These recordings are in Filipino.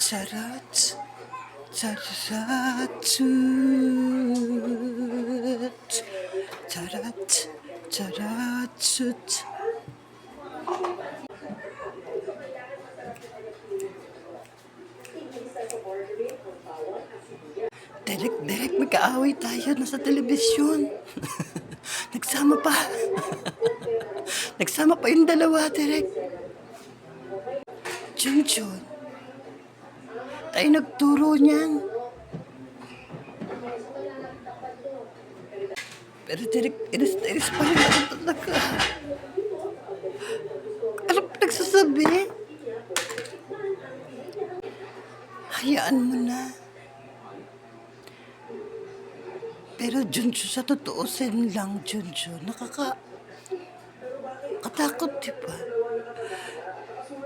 Charat, charat, charat, charat. Derek, magkaaway tayo. Nasa telebisyon. Nagsama pa. Nagsama pa yung dalawa, Derek. Junjun. Tayo nagturo niyan. Pero Derek, inis pa rin ako talaga. Ano pa nagsasabi? Hayaan mo na. Pero Junjun, sa totoosin lang, Junjun, katakot, diba?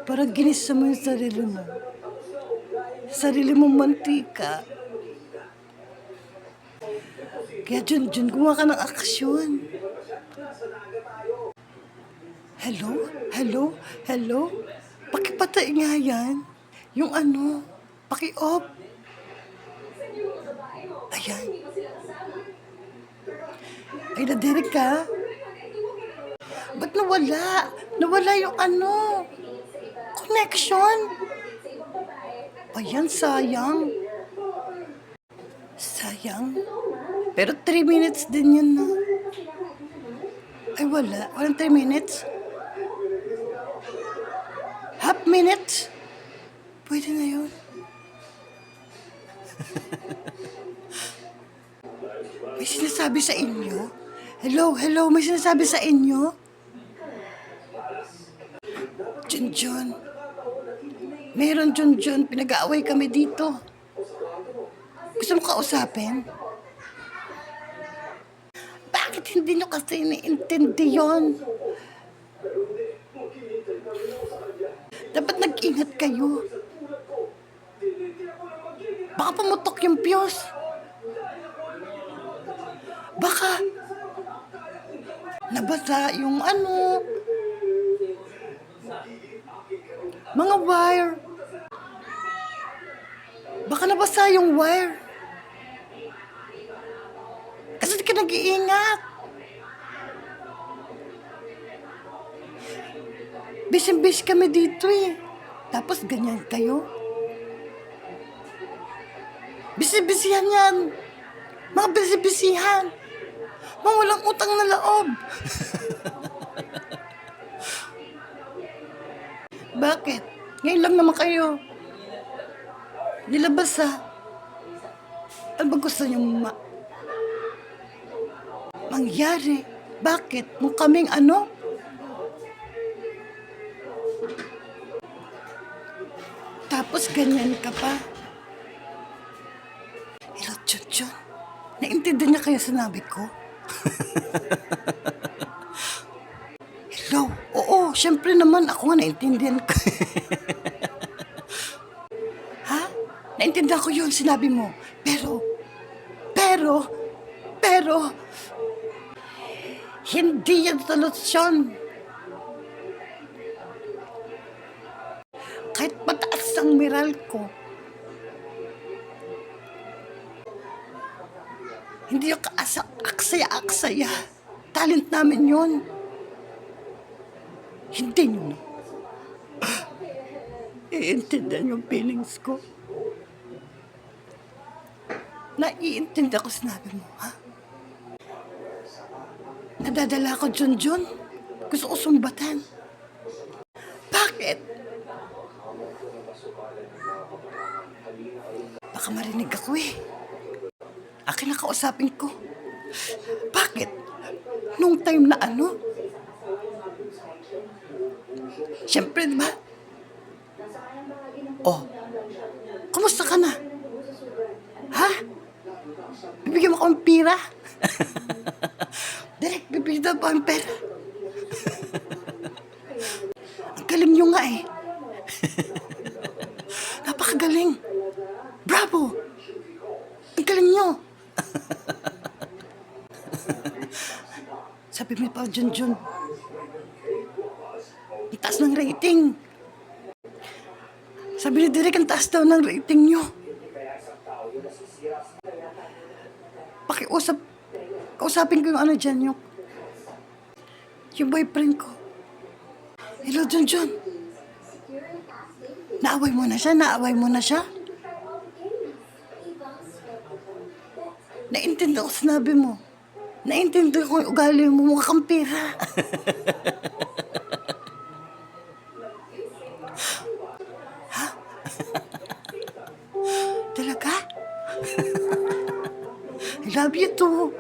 Parang ginisa mo yung sarili mo. Sarili mong mantika. Kaya Junjun, gumawa ka ng aksyon. Hello? Pakipatay nga yan. Yung ano, paki-off. Ayan. Ay, nadirig ka? Ba't nawala? Nawala yung ano, connection. Ayan, sayang. Pero 3 minutes din yun, no? Ay, wala. Walang 3 minutes. Half minute. Pwede na yun. May sinasabi sa inyo? Hello, may sinasabi sa inyo? Junjun. Meron, Junjun. Pinag-aaway kami dito. Gusto mo kausapin? Bakit hindi nyo kasi iniintindi yun? Dapat nag-ingat kayo. Baka pumutok yung fuse. Baka nabasa yung ano, mga wire. Baka nabasa yung wire. Kasi di ka nag-iingat. Bis kami dito eh. Tapos ganyan kayo. Bisi-bisihan yan. Mga bisi-bisihan. Mga walang utang na loob. Bakit? Ngayon lang naman kayo. Nilabas ha. Ano ba gusto niyo mangyari? Bakit? Nung kaming ano? Tapos ganyan ka pa. Hello, Junjun. Naintindihan niya kaya sinabi ko? Hello? Oo, syempre naman ako nga naintindihan ko. Ha? Naintindihan ko yun, sinabi mo. Pero, hindi yan solusyon. Kahit mataas ang miral ko, hindi yung aksaya. Talent namin yun. Hindi nyo na. Iintindihan yung feelings ko. Naiintindihan ko sinabi mo, ha? Nadadala ko, Junjun. Gusto ko sumbatan. Bakit? Baka marinig ako eh. Akin na kausapin ko. Bakit? Nung time na ano? Siyempre, di ba? Oh, kumusta ka na? Ha? Bibigyan mo akong pira? Direk, bibigyan mo akong pera. Ang galing nyo nga eh. Napakagaling. Bravo! Ang galing nyo. Sabi mo pa, Junjun, ang taas ng rating. Sabi ni Derek, ang taas daw ng rating nyo. Kausapin ko yung ano dyan, yung boyfriend ko. Hello, Junjun. Naaway mo na siya? Naintindihan ko sinabi mo. Naintindihan ko yung ugali mo, mukha kang pira. Ha? Talaga? I love you too.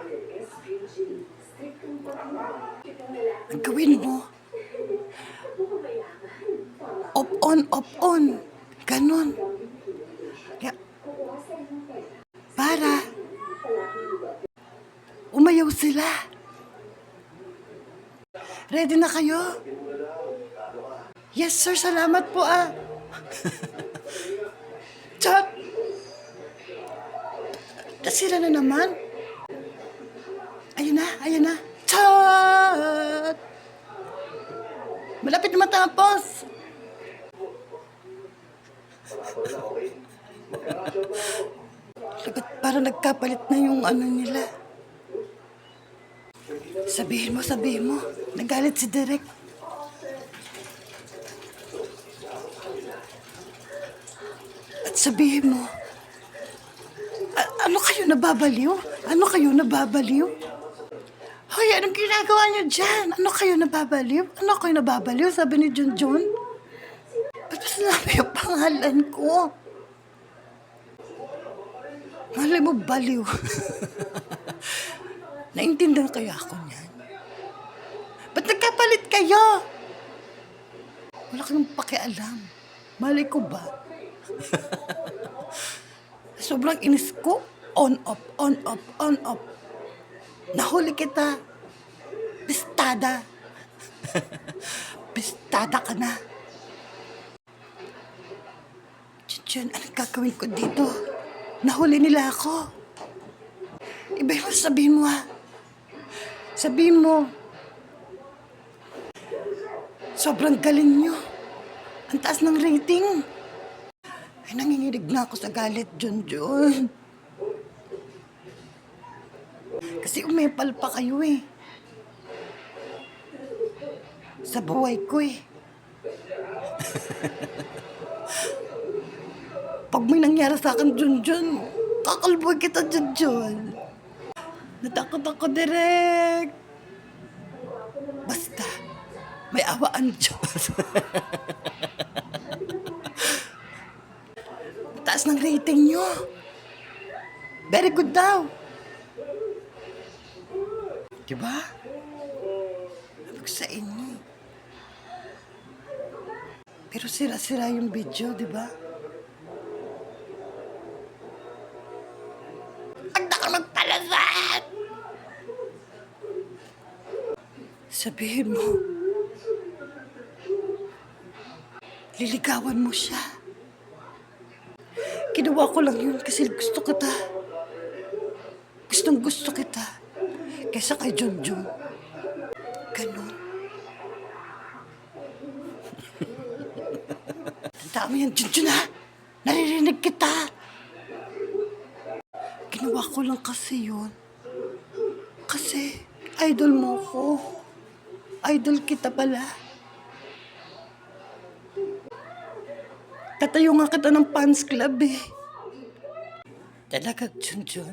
Ang gawin mo, off on. Ganon. Kaya, para umayaw sila. Ready na kayo? Yes, sir. Salamat po, Chot! Nasira na naman. Ayun na. Chot! Malapit na matapos. Lagot, parang nagkapalit na yung ano nila. Sabihin mo. Nagalit si Derek. At sabihin mo, ano kayo nababaliw? Hoy, anong ginagawa niyo dyan? Ano kayo nababaliw? Sabi ni Junjun. Ba't ba sinabi yung pangalan ko? Malay mo, baliw. Naintindihan kaya ako niyan? Ba't nagkapalit kayo? Wala kang pakialam. Malay ko ba? Sobrang inis ko. On, off. Nahuli kita. Pistada. Pistada ka na. Diyan, anong gagawin ko dito? Nahuli nila ako. Iba yung sabihin mo, Sabihin mo. Sobrang galing nyo. Ang taas ng rating. Ay, nanginginig na ako sa galit, Junjun. Kasi umepal pa kayo sa buhay ko Pag may nangyari sa akin, Junjun, kakalboy kita, Junjun. Natakot ako, Derek. Basta, may awaan Diyos. Taas ng rating nyo. Very good daw. Diba? Sabi sa inyo. Pero sira-sira yung video, diba? Ang ka magpalasat! Sabihin mo, liligawan mo siya. Ginawa ko lang yun kasi gusto kita. Gusto kita. Kaysa kay Junjun. Ganon. Tandaan mo yan, Junjun, Naririnig kita. Ginawa ko lang kasi yun. Kasi idol mo ko. Idol kita pala. Tatayo nga kita ng fans club Talaga, Junjun.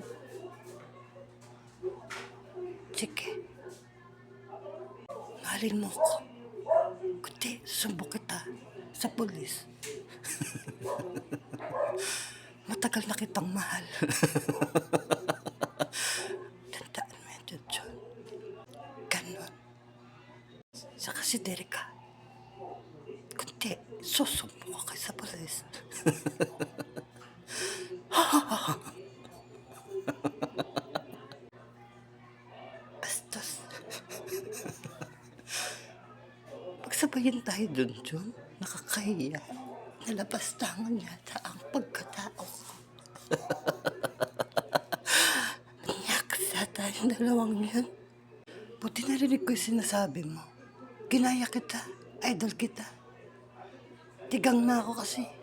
Sige. Mahalin mo ko. Kundi, sumbok kita sa pulis. Matagal na kitang mahal. Tandaan mo yan, Junjun. Ganon. Saka si Derek, kundi, susumbok ko kayo sa pulis. Bastos. Pagsabayin tayo, Junjun. Nakakahiya. Nalabastangan yata ang pagkatao ko. Niyaksa tayong dalawang yan. Buti narinig ko yung sinasabi mo. Ginaya kita. Idol kita. Tigang na ako kasi.